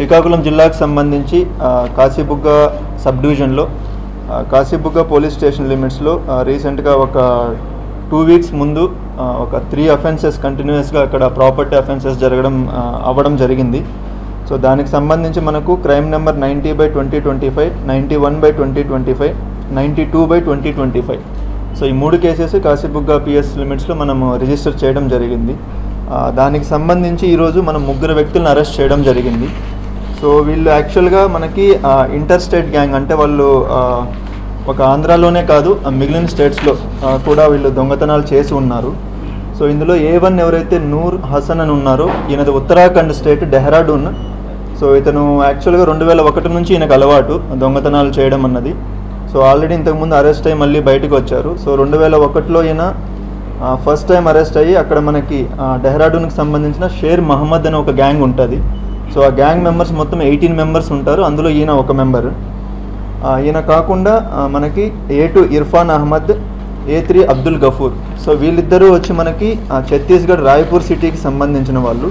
శ్రీకాకుళం జిల్లాకు సంబంధించి కాశీబుగ్గ సబ్ డివిజన్లో కాశీబుగ్గ పోలీస్ స్టేషన్ లిమిట్స్లో రీసెంట్గా ఒక 2 వీక్స్ ముందు ఒక 3 అఫెన్సెస్ కంటిన్యూస్గా అక్కడ ప్రాపర్టీ అఫెన్సెస్ అవ్వడం జరిగింది. సో దానికి సంబంధించి మనకు క్రైమ్ నెంబర్ 90/2025, 91/2025, 92/2025. సో ఈ 3 కేసెస్ కాశీబుగ్గ పిఎస్ లిమిట్స్లో మనము రిజిస్టర్ చేయడం జరిగింది. దానికి సంబంధించి ఈరోజు మనం 3 వ్యక్తులను అరెస్ట్ చేయడం జరిగింది. సో వీళ్ళు యాక్చువల్గా మనకి ఇంటర్ స్టేట్ గ్యాంగ్, అంటే వాళ్ళు ఒక ఆంధ్రాలోనే కాదు మిగిలిన స్టేట్స్లో కూడా వీళ్ళు దొంగతనాలు చేసి ఉన్నారు. సో ఇందులో A1 ఎవరైతే నూర్ హసన్ అని ఉన్నారో ఈయనది ఉత్తరాఖండ్ స్టేట్ డెహ్రాడూన్. సో ఇతను యాక్చువల్గా 2001 నుంచి ఈయనకు అలవాటు దొంగతనాలు చేయడం అన్నది. సో ఆల్రెడీ ఇంతకుముందు అరెస్ట్ అయ్యి మళ్ళీ బయటకు వచ్చారు. సో 2001లో ఈయన ఫస్ట్ టైం అరెస్ట్ అయ్యి అక్కడ మనకి డెహ్రాడూన్కి సంబంధించిన షేర్ మహమ్మద్ అనే ఒక గ్యాంగ్ ఉంటుంది. సో ఆ గ్యాంగ్ మెంబర్స్ మొత్తం 18 మెంబర్స్ ఉంటారు. అందులో ఈయన ఒక మెంబర్. ఈయన కాకుండా మనకి A2 Irfan Ahmed, A3 Abdul Gafoor. So వీళ్ళిద్దరూ వచ్చి మనకి ఛత్తీస్గఢ్ రాయ్పూర్ సిటీకి సంబంధించిన వాళ్ళు.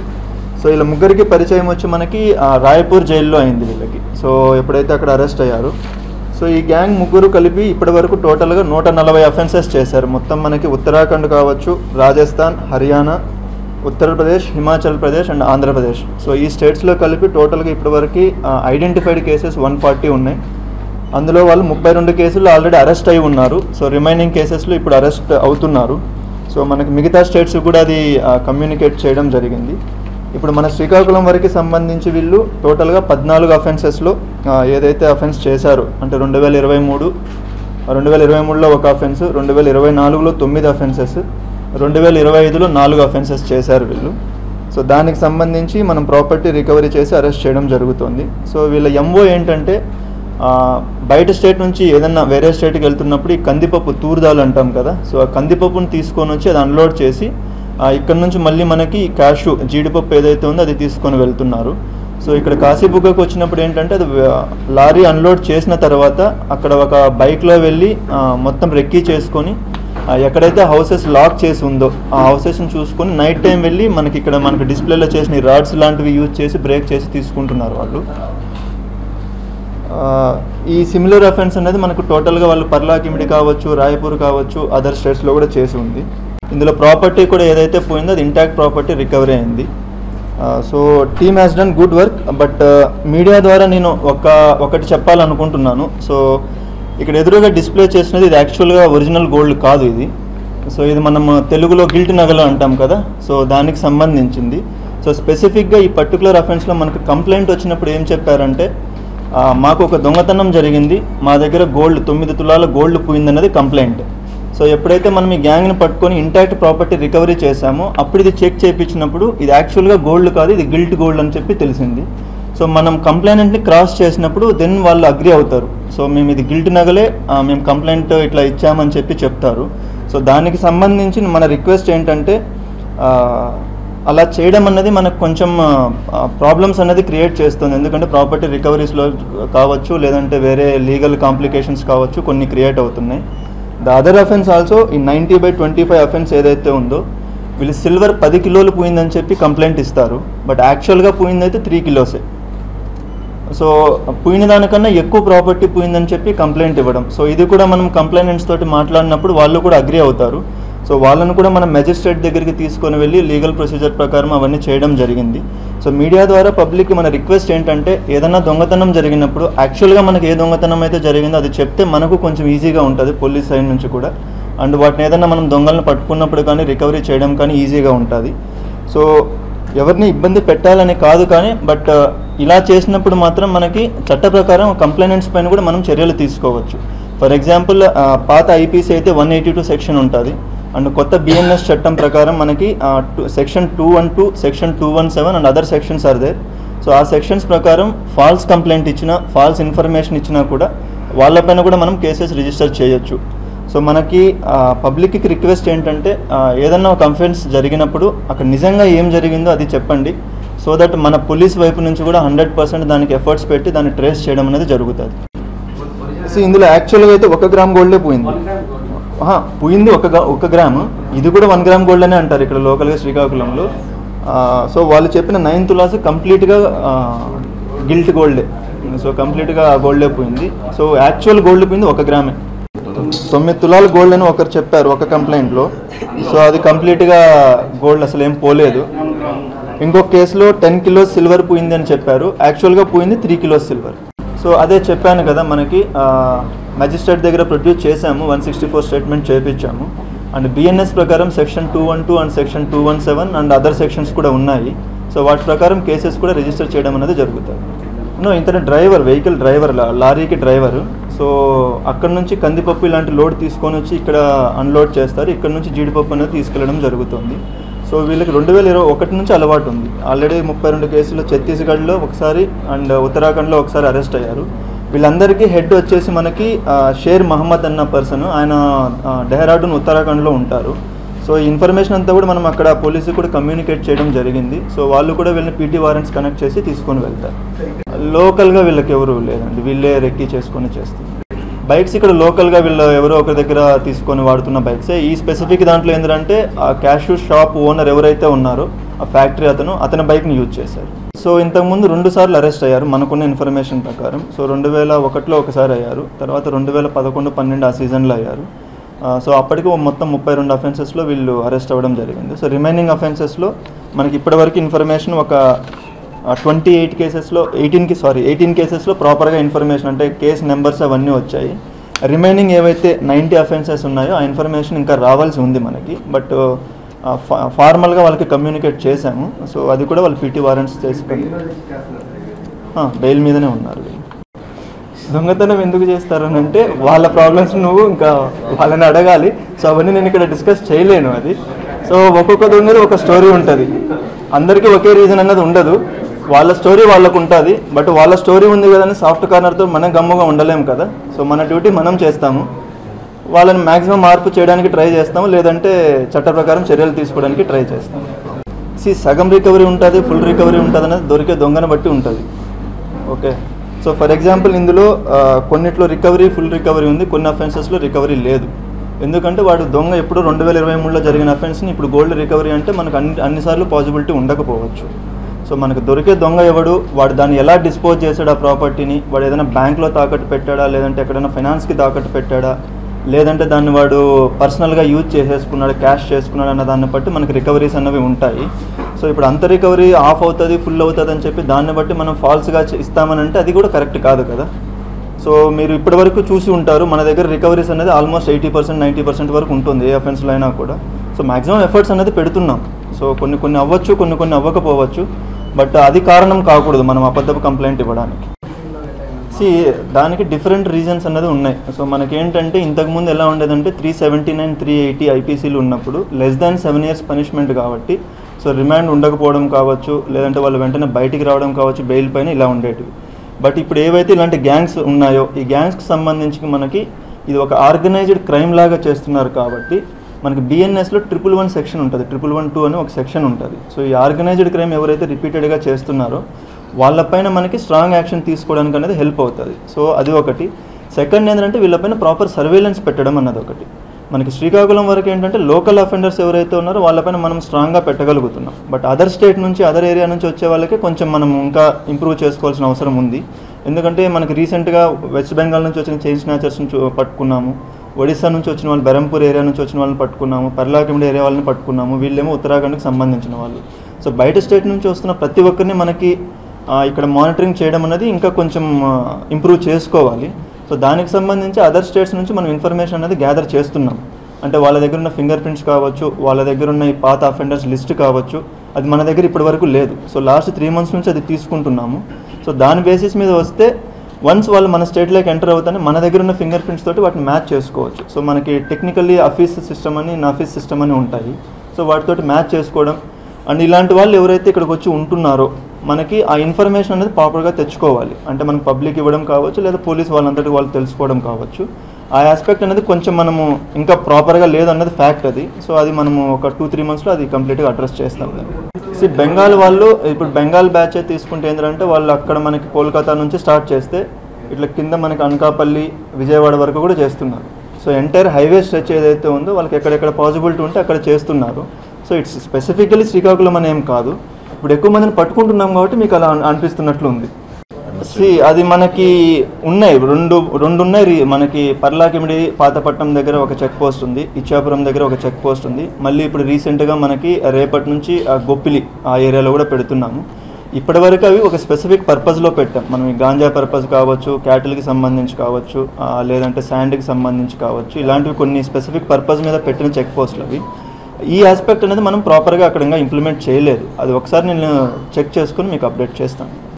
సో వీళ్ళ ముగ్గురికి పరిచయం వచ్చి మనకి రాయ్పూర్ జైల్లో అయింది వీళ్ళకి. సో ఎప్పుడైతే అక్కడ అరెస్ట్ అయ్యారు, సో ఈ గ్యాంగ్ ముగ్గురు కలిపి ఇప్పటి వరకు టోటల్గా 140 అఫెన్సెస్ చేశారు. మొత్తం మనకి ఉత్తరాఖండ్ కావచ్చు, రాజస్థాన్, హర్యానా, ఉత్తరప్రదేశ్, హిమాచల్ ప్రదేశ్ అండ్ ఆంధ్రప్రదేశ్. సో ఈ స్టేట్స్లో కలిపి టోటల్గా ఇప్పటివరకు ఐడెంటిఫైడ్ కేసెస్ 140 ఉన్నాయి. అందులో వాళ్ళు 32 కేసులు ఆల్రెడీ అరెస్ట్ అయి ఉన్నారు. సో రిమైనింగ్ కేసెస్లో ఇప్పుడు అరెస్ట్ అవుతున్నారు. సో మనకి మిగతా స్టేట్స్ కూడా అది కమ్యూనికేట్ చేయడం జరిగింది. ఇప్పుడు మన శ్రీకాకుళం వరకు సంబంధించి వీళ్ళు టోటల్గా 14 అఫెన్సెస్లో ఏదైతే అఫెన్స్ చేశారో, అంటే 2023లో ఒక అఫెన్స్, 2024లో 9 అఫెన్సెస్, 2025లో 4 అఫెన్సెస్ చేశారు వీళ్ళు. సో దానికి సంబంధించి మనం ప్రాపర్టీ రికవరీ చేసి అరెస్ట్ చేయడం జరుగుతుంది. సో వీళ్ళ MO ఏంటంటే బయట స్టేట్ నుంచి ఏదన్నా వేరే స్టేట్కి వెళ్తున్నప్పుడు ఈ కందిపప్పు తూర్దాలు అంటాం కదా, సో ఆ కందిపప్పును తీసుకొని వచ్చి అది అన్లోడ్ చేసి ఇక్కడ నుంచి మళ్ళీ మనకి క్యాషు జీడిపప్పు ఏదైతే ఉందో అది తీసుకొని వెళ్తున్నారు. సో ఇక్కడ కాశీబుగ్గకు వచ్చినప్పుడు ఏంటంటే అది లారీ అన్లోడ్ చేసిన తర్వాత అక్కడ ఒక బైక్లో వెళ్ళి మొత్తం రెక్కీ చేసుకొని ఎక్కడైతే హౌసెస్ లాక్ చేసి ఉందో ఆ హౌసెస్ని చూసుకొని నైట్ టైం వెళ్ళి మనకి డిస్ప్లేలో చేసిన రాడ్స్ లాంటివి యూజ్ చేసి బ్రేక్ చేసి తీసుకుంటున్నారు వాళ్ళు. ఈ సిమిలర్ అఫెన్స్ అనేది మనకు టోటల్గా వాళ్ళు పర్లాకిమిడి కావచ్చు, రాయపూర్ కావచ్చు, అదర్ స్టేట్స్లో కూడా చేసి ఉంది. ఇందులో ప్రాపర్టీ కూడా ఏదైతే పోయిందో అది ఇంటాక్ట్ ప్రాపర్టీ రికవరీ అయింది. So team has done good work. But media ద్వారా నేను ఒకటి చెప్పాలనుకుంటున్నాను. సో ఇక్కడ ఎదురుగా డిస్ప్లే చేసినది ఇది యాక్చువల్గా ఒరిజినల్ గోల్డ్ కాదు ఇది. సో ఇది మనం తెలుగులో గిల్ట్ నగలు అంటాం కదా, సో దానికి సంబంధించింది. సో స్పెసిఫిక్గా ఈ పర్టికులర్ అఫెన్స్లో మనకు కంప్లైంట్ వచ్చినప్పుడు ఏం చెప్పారంటే, మాకు ఒక దొంగతనం జరిగింది, మా దగ్గర 9 తులాల గోల్డ్ పోయిందన్నది కంప్లైంట్. సో ఎప్పుడైతే మనం ఈ గ్యాంగ్ని పట్టుకొని ఇంటాక్ట్ ప్రాపర్టీ రికవరీ చేశామో అప్పుడు ఇది చెక్ చేయించినప్పుడు ఇది యాక్చువల్గా గోల్డ్ కాదు, ఇది గిల్ట్ గోల్డ్ అని చెప్పి తెలిసింది. సో మనం కంప్లైంట్ని క్రాస్ చేసినప్పుడు దెన్ వాళ్ళు అగ్రి అవుతారు. సో మేము ఇది గిల్ట్ నగలే, మేము కంప్లైంట్ ఇట్లా ఇచ్చామని చెప్పి చెప్తారు. సో దానికి సంబంధించి మన రిక్వెస్ట్ ఏంటంటే అలా చేయడం అన్నది మనకు కొంచెం ప్రాబ్లమ్స్ అనేది క్రియేట్ చేస్తుంది. ఎందుకంటే ప్రాపర్టీ రికవరీస్లో కావచ్చు, లేదంటే వేరే లీగల్ కాంప్లికేషన్స్ కావచ్చు, కొన్ని క్రియేట్ అవుతున్నాయి. ద అదర్ అఫెన్స్ ఆల్సో ఈ 90/25 అఫెన్స్ ఏదైతే ఉందో వీళ్ళు సిల్వర్ 10 కిలోలు పోయిందని చెప్పి కంప్లైంట్ ఇస్తారు. బట్ యాక్చువల్గా పోయిందైతే 3 కిలోసే. సో పోయిన దానికన్నా ఎక్కువ ప్రాపర్టీ పోయిందని చెప్పి కంప్లైంట్ ఇవ్వడం. సో ఇది కూడా మనం కంప్లైంట్స్ తోటి మాట్లాడినప్పుడు వాళ్ళు కూడా అగ్రి అవుతారు. సో వాళ్ళను కూడా మనం మెజిస్ట్రేట్ దగ్గరికి తీసుకొని వెళ్ళి లీగల్ ప్రొసీజర్ ప్రకారం అవన్నీ చేయడం జరిగింది. సో మీడియా ద్వారా పబ్లిక్కి మన రిక్వెస్ట్ ఏంటంటే ఏదైనా దొంగతనం జరిగినప్పుడు యాక్చువల్గా మనకి ఏ దొంగతనం అయితే జరిగిందో అది చెప్తే మనకు కొంచెం ఈజీగా ఉంటుంది పోలీస్ సైడ్ నుంచి కూడా. అండ్ వాటిని ఏదైనా మనం దొంగలను పట్టుకున్నప్పుడు కానీ రికవరీ చేయడం కానీ ఈజీగా ఉంటుంది. సో ఎవరిని ఇబ్బంది పెట్టాలని కాదు, కానీ బట్ ఇలా చేసినప్పుడు మాత్రం మనకి చట్ట ప్రకారం కంప్లైంట్స్ పైన కూడా మనం చర్యలు తీసుకోవచ్చు. ఫర్ ఎగ్జాంపుల్ పాత IPC అయితే 182 సెక్షన్ ఉంటుంది. అండ్ కొత్త BNS చట్టం ప్రకారం మనకి section 212, section 217 and other sections are there. So ఆ సెక్షన్స్ ప్రకారం ఫాల్స్ కంప్లైంట్ ఇచ్చినా, ఫాల్స్ ఇన్ఫర్మేషన్ ఇచ్చినా కూడా వాళ్ళపైన కూడా మనం కేసెస్ రిజిస్టర్ చేయొచ్చు. సో మనకి పబ్లిక్కి రిక్వెస్ట్ ఏంటంటే ఏదన్నా ఒక అఫెన్స్ జరిగినప్పుడు అక్కడ నిజంగా ఏం జరిగిందో అది చెప్పండి. సో దట్ మన పోలీస్ వైపు నుంచి కూడా 100% దానికి ఎఫర్ట్స్ పెట్టి దాన్ని ట్రేస్ చేయడం అనేది జరుగుతుంది. సో ఇందులో యాక్చువల్గా అయితే 1 గ్రామ్ గోల్డే పోయింది. పోయింది 1 గ్రాము. ఇది కూడా 1 గ్రామ్ గోల్డ్ అనే అంటారు ఇక్కడ లోకల్గా శ్రీకాకుళంలో. సో వాళ్ళు చెప్పిన 9 తులాస్ కంప్లీట్గా గిల్ట్ గోల్డే. సో కంప్లీట్గా గోల్డే పోయింది. సో యాక్చువల్ గోల్డ్ పోయింది 1 గ్రామే. 9 తులాలు గోల్డ్ అని ఒకరు చెప్పారు ఒక కంప్లైంట్లో. సో అది కంప్లీట్గా గోల్డ్ అసలు ఏం పోలేదు. ఇంకొక కేసులో 10 కిలోస్ సిల్వర్ పోయింది అని చెప్పారు, యాక్చువల్గా పోయింది 3 కిలోస్ సిల్వర్. సో అదే చెప్పాను కదా, మనకి మ్యాజిస్ట్రేట్ దగ్గర ప్రొడ్యూస్ చేశాము, 164 స్టేట్మెంట్ చేయించాము. అండ్ బిఎన్ఎస్ ప్రకారం section 212 and section 217 and other sections కూడా ఉన్నాయి. సో వాటి ప్రకారం కేసెస్ కూడా రిజిస్టర్ చేయడం అనేది జరుగుతుంది. ఇంతనే డ్రైవర్, వెహికల్ డ్రైవర్, లారీకి డ్రైవరు. సో అక్కడ నుంచి కందిపప్పు ఇలాంటి లోడ్ తీసుకొని వచ్చి ఇక్కడ అన్లోడ్ చేస్తారు, ఇక్కడ నుంచి జీడిపప్పు అనేది తీసుకెళ్ళడం జరుగుతుంది. సో వీళ్ళకి 2021 నుంచి అలవాటు ఉంది. ఆల్రెడీ 32 కేసులు ఛత్తీస్గఢ్లో ఒకసారి అండ్ ఉత్తరాఖండ్లో ఒకసారి అరెస్ట్ అయ్యారు. వీళ్ళందరికీ హెడ్ వచ్చేసి మనకి షేర్ మహమ్మద్ అన్న పర్సన్, ఆయన డెహ్రాడూన్ ఉత్తరాఖండ్లో ఉంటారు. సో ఈ ఇన్ఫర్మేషన్ అంతా కూడా మనం అక్కడ పోలీసుకి కూడా కమ్యూనికేట్ చేయడం జరిగింది. సో వాళ్ళు కూడా వీళ్ళని పీటీ వారెంట్స్ కనెక్ట్ చేసి తీసుకొని వెళ్తారు. లోకల్గా వీళ్ళకి ఎవరు లేదండి, వీళ్ళే రెక్కీ చేసుకొని చేస్తారు. బైక్స్ ఇక్కడ లోకల్గా వీళ్ళు ఎవరో ఒకరి దగ్గర తీసుకొని వాడుతున్న బైక్సే. ఈ స్పెసిఫిక్ దాంట్లో ఏంటంటే ఆ క్యాషూ షాప్ ఓనర్ ఎవరైతే ఉన్నారో ఆ ఫ్యాక్టరీ అతని బైక్ని యూజ్ చేశారు. సో ఇంతకుముందు 2 సార్లు అరెస్ట్ అయ్యారు మనకున్న ఇన్ఫర్మేషన్ ప్రకారం. సో 2001లో ఒకసారి అయ్యారు, తర్వాత 2011-12 ఆ సీజన్లో అయ్యారు. సో అప్పటికి మొత్తం 32 అఫెన్సెస్లో వీళ్ళు అరెస్ట్ అవ్వడం జరిగింది. సో రిమైనింగ్ అఫెన్సెస్లో మనకి ఇప్పటివరకు ఇన్ఫర్మేషన్ ఒక 28 కేసెస్లో 18 కేసెస్లో ప్రాపర్గా ఇన్ఫర్మేషన్ అంటే కేస్ నెంబర్స్ అవన్నీ వచ్చాయి. రిమైనింగ్ ఏవైతే 90 అఫెన్సెస్ ఉన్నాయో ఆ ఇన్ఫర్మేషన్ ఇంకా రావాల్సి ఉంది మనకి. బట్ ఫార్మల్గా వాళ్ళకి కమ్యూనికేట్ చేశాము. సో అది కూడా వాళ్ళు పీటీ వారెంట్స్ చేసుకొని బెయిల్ మీదనే ఉన్నారు. దొంగతనం ఎందుకు చేస్తారు అని అంటే వాళ్ళ ప్రాబ్లమ్స్ నువ్వు ఇంకా వాళ్ళని అడగాలి. సో అవన్నీ నేను ఇక్కడ డిస్కస్ చేయలేను. అది సో ఒక్కొక్క దొంగది ఒక స్టోరీ ఉంటుంది, అందరికీ ఒకే రీజన్ అన్నది ఉండదు. వాళ్ళ స్టోరీ వాళ్ళకు ఉంటుంది. బట్ వాళ్ళ స్టోరీ ఉంది కదని సాఫ్ట్ కార్నర్తో మనం గమ్ముగా ఉండలేము కదా. సో మన డ్యూటీ మనం చేస్తాము, వాళ్ళని మ్యాక్సిమం మార్పు చేయడానికి ట్రై చేస్తాము, లేదంటే చట్ట ప్రకారం చర్యలు తీసుకోవడానికి ట్రై చేస్తాము. సగం రికవరీ ఉంటుంది, ఫుల్ రికవరీ ఉంటుంది అనేది దొరికే దొంగను బట్టి ఉంటుంది. ఓకే, సో ఫర్ ఎగ్జాంపుల్ ఇందులో కొన్నిట్లో రికవరీ, ఫుల్ రికవరీ ఉంది, కొన్ని అఫెన్సెస్లో రికవరీ లేదు. ఎందుకంటే వాడు దొంగ ఎప్పుడు 2023లో జరిగిన అఫెన్స్ని ఇప్పుడు గోల్డ్ రికవరీ అంటే మనకు అన్నిసార్లు పాసిబిలిటీ ఉండకపోవచ్చు. సో మనకు దొరికే దొంగ ఎవడు, వాడు దాన్ని ఎలా డిస్పోజ్ చేశాడు ఆ ప్రాపర్టీని, వాడు ఏదైనా బ్యాంక్లో తాకట్టు పెట్టాడా, లేదంటే ఎక్కడైనా ఫైనాన్స్కి తాకట్టు పెట్టాడా, లేదంటే దాన్ని వాడు పర్సనల్గా యూజ్ చేసేసుకున్నాడు, క్యాష్ చేసుకున్నాడు అన్న దాన్ని బట్టి మనకి రికవరీస్ అన్నవి ఉంటాయి. సో ఇప్పుడు అంత రికవరీ ఆఫ్ అవుతుంది, ఫుల్ అవుతుంది అని చెప్పి దాన్ని బట్టి మనం ఫాల్స్గా ఇస్తామని అంటే అది కూడా కరెక్ట్ కాదు కదా. సో మీరు ఇప్పటివరకు చూసి ఉంటారు మన దగ్గర రికవరీస్ అనేది ఆల్మోస్ట్ 80%, 90% వరకు ఉంటుంది ఏ అఫెన్స్లో అయినా కూడా. సో మ్యాక్సిమం ఎఫర్ట్స్ అనేది పెడుతున్నాం. సో కొన్ని అవ్వచ్చు, కొన్ని అవ్వకపోవచ్చు. బట్ అది కారణం కాకూడదు మనం అబద్ధపు కంప్లైంట్ ఇవ్వడానికి. దానికి డిఫరెంట్ రీజన్స్ అనేది ఉన్నాయి. సో మనకేంటంటే ఇంతకుముందు ఎలా ఉండేదంటే 379, 380 ఐపీసీలు ఉన్నప్పుడు <7 years పనిష్మెంట్ కాబట్టి సో రిమాండ్ ఉండకపోవడం కావచ్చు, లేదంటే వాళ్ళు వెంటనే బయటికి రావడం కావచ్చు బెయిల్ పైన, ఇలా ఉండేటివి. బట్ ఇప్పుడు ఏవైతే ఇలాంటి గ్యాంగ్స్ ఉన్నాయో ఈ గ్యాంగ్స్కి సంబంధించి మనకి ఇది ఒక ఆర్గనైజ్డ్ క్రైమ్ లాగా చేస్తున్నారు కాబట్టి మనకి బిఎన్ఎస్లో 111 సెక్షన్ ఉంటుంది, 112 అని ఒక సెక్షన్ ఉంటుంది. సో ఈ ఆర్గనైజ్డ్ క్రైమ్ ఎవరైతే రిపీటెడ్గా చేస్తున్నారో వాళ్ళపైన మనకి స్ట్రాంగ్ యాక్షన్ తీసుకోవడానికి అనేది హెల్ప్ అవుతుంది. సో అది ఒకటి. సెకండ్ ఏంటంటే వీళ్ళపైన ప్రాపర్ సర్వేలెన్స్ పెట్టడం అన్నది ఒకటి. మనకి శ్రీకాకుళం వరకు ఏంటంటే లోకల్ అఫెండర్స్ ఎవరైతే ఉన్నారో వాళ్ళపైన మనం స్ట్రాంగ్గా పెట్టగలుగుతున్నాం. బట్ అదర్ స్టేట్ నుంచి, అదర్ ఏరియా నుంచి వచ్చే వాళ్ళకి కొంచెం మనం ఇంకా ఇంప్రూవ్ చేసుకోవాల్సిన అవసరం ఉంది. ఎందుకంటే మనకి రీసెంట్గా వెస్ట్ బెంగాల్ నుంచి వచ్చిన చైన్ స్నాచర్స్ని పట్టుకున్నాము, ఒడిశా నుంచి వచ్చిన వాళ్ళు, బెరంపూర్ ఏరియా నుంచి వచ్చిన వాళ్ళని పట్టుకున్నాము, పర్లాకిమిడి ఏరియా వాళ్ళని పట్టుకున్నాము, వీళ్ళేమో ఉత్తరాఖండ్కి సంబంధించిన వాళ్ళు. సో బయట స్టేట్ నుంచి వస్తున్న ప్రతి ఒక్కరిని మనకి ఇక్కడ మానిటరింగ్ చేయడం అనేది ఇంకా కొంచెం ఇంప్రూవ్ చేసుకోవాలి. సో దానికి సంబంధించి అదర్ స్టేట్స్ నుంచి మనం ఇన్ఫర్మేషన్ అనేది గ్యాదర్ చేస్తున్నాం. అంటే వాళ్ళ దగ్గర ఉన్న ఫింగర్ ప్రింట్స్ కావచ్చు, వాళ్ళ దగ్గర ఉన్న ఈ పాత అఫెండర్స్ లిస్ట్ కావచ్చు, అది మన దగ్గర ఇప్పటి వరకు లేదు. సో లాస్ట్ 3 months నుంచి అది తీసుకుంటున్నాము. సో దాని బేసిస్ మీద వస్తే వన్స్ వాళ్ళు మన స్టేట్లోకి ఎంటర్ అవుతానే మన దగ్గర ఉన్న ఫింగర్ ప్రింట్స్ తోటి వాటిని మ్యాచ్ చేసుకోవచ్చు. సో మనకి టెక్నికల్లీ ఆఫీస్ సిస్టమ్ అని, నాఫీస్ సిస్టమ్ అని ఉంటాయి. సో వాటితోటి మ్యాచ్ చేసుకోవడం అండ్ ఇలాంటి వాళ్ళు ఎవరైతే ఇక్కడికి వచ్చి ఉంటున్నారో మనకి ఆ ఇన్ఫర్మేషన్ అనేది ప్రాపర్గా తెచ్చుకోవాలి. అంటే మనకు పబ్లిక్ ఇవ్వడం కావచ్చు, లేదా పోలీస్ వాళ్ళంతటి వాళ్ళు తెలుసుకోవడం కావచ్చు. ఆ ఆస్పెక్ట్ అనేది కొంచెం మనము ఇంకా ప్రాపర్గా లేదన్నది ఫ్యాక్ట్ అది. సో అది మనము ఒక 2-3 monthsలో అది కంప్లీట్గా అడ్రస్ చేస్తాం. బెంగాల్ వాళ్ళు ఇప్పుడు బెంగాల్ బ్యాచ్ తీసుకుంటే ఏంటంటే వాళ్ళు అక్కడ మనకి కోల్కతా నుంచి స్టార్ట్ చేస్తే ఇట్లా కింద మనకి అనకాపల్లి, విజయవాడ వరకు కూడా చేస్తున్నారు. సో ఎంటైర్ హైవే స్ట్రెచ్ ఏదైతే ఉందో వాళ్ళకి ఎక్కడెక్కడ పాసిబిలిటీ ఉంటే అక్కడ చేస్తున్నారు. సో ఇట్స్ స్పెసిఫికలీ శ్రీకాకుళం అని ఏం కాదు. ఇప్పుడు ఎక్కువ మందిని పట్టుకుంటున్నాం కాబట్టి మీకు అలా అనిపిస్తున్నట్లు ఉంది. అది మనకి ఉన్నాయి రెండు ఉన్నాయి. మనకి పర్లాకిమిడి పాతపట్నం దగ్గర ఒక చెక్ పోస్ట్ ఉంది, ఇచ్చాపురం దగ్గర ఒక చెక్ పోస్ట్ ఉంది. మళ్ళీ ఇప్పుడు రీసెంట్గా మనకి రేపటి నుంచి గొప్పిలి ఆ ఏరియాలో కూడా పెడుతున్నాము. ఇప్పటివరకు అవి ఒక స్పెసిఫిక్ పర్పస్లో పెట్టాం. మనం ఈ గాంజా పర్పస్ కావచ్చు, క్యాటిల్కి సంబంధించి కావచ్చు, లేదంటే శాండ్కి సంబంధించి కావచ్చు, ఇలాంటివి కొన్ని స్పెసిఫిక్ పర్పస్ మీద పెట్టిన చెక్ పోస్టులు అవి. ఈ ఆస్పెక్ట్ అనేది మనం ప్రాపర్గా అక్కడ ఇంప్లిమెంట్ చేయలేదు. అది ఒకసారి నేను చెక్ చేసుకుని మీకు అప్డేట్ చేస్తాను.